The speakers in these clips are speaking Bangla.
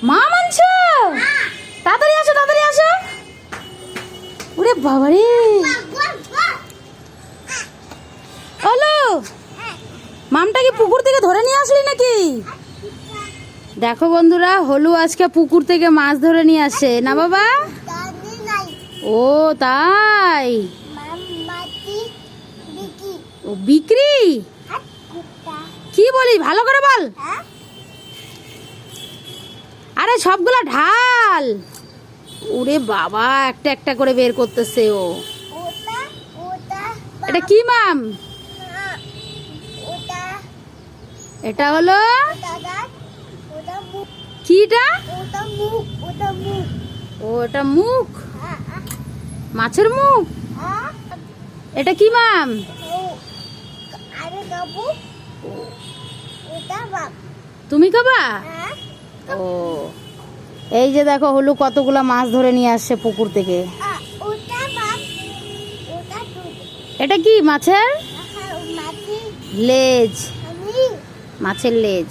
মাম আনছো? তাড়াতাড়ি আসো, তাড়াতাড়ি আসো। ওরে বাবারে, হলো মামটা কি পুকুর থেকে ধরে নিয়ে আসলি নাকি? দেখো বন্ধুরা, হলু আজকে পুকুর থেকে মাছ ধরে নিয়ে আসে না বাবা? ও তাই, ও বিক্রি? কি বলি, ভালো করে বল। আরে সবগুলা ঢাল। ওরে বাবা, একটা একটা করে বের করতেছে ও। এটা কি মাম? এটা হলো কিটা? ও এটা মুখ, মাছের মুখ। এটা কি মাম? তুমি খাবা? ও এই যে দেখো, হলু কতগুলা মাছ ধরে নিয়ে আসছে পুকুর থেকে। এটা কি মাছের লেজ? মাছের লেজ।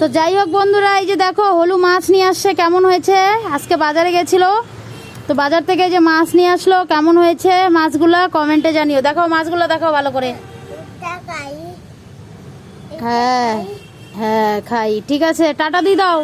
তো যাই হোক বন্ধুরা, এই যে দেখো হলু মাছ নিয়ে আসছে। কেমন হয়েছে? আজকে বাজারে গেছিল, তো বাজার থেকে যে মাছ নিয়ে আসলো, কেমন হয়েছে মাছগুলা কমেন্টে জানিও। দেখো মাছগুলো দেখো ভালো করে। হ্যাঁ হ্যাঁ খাই, ঠিক আছে, টাটা দিয়ে দাও।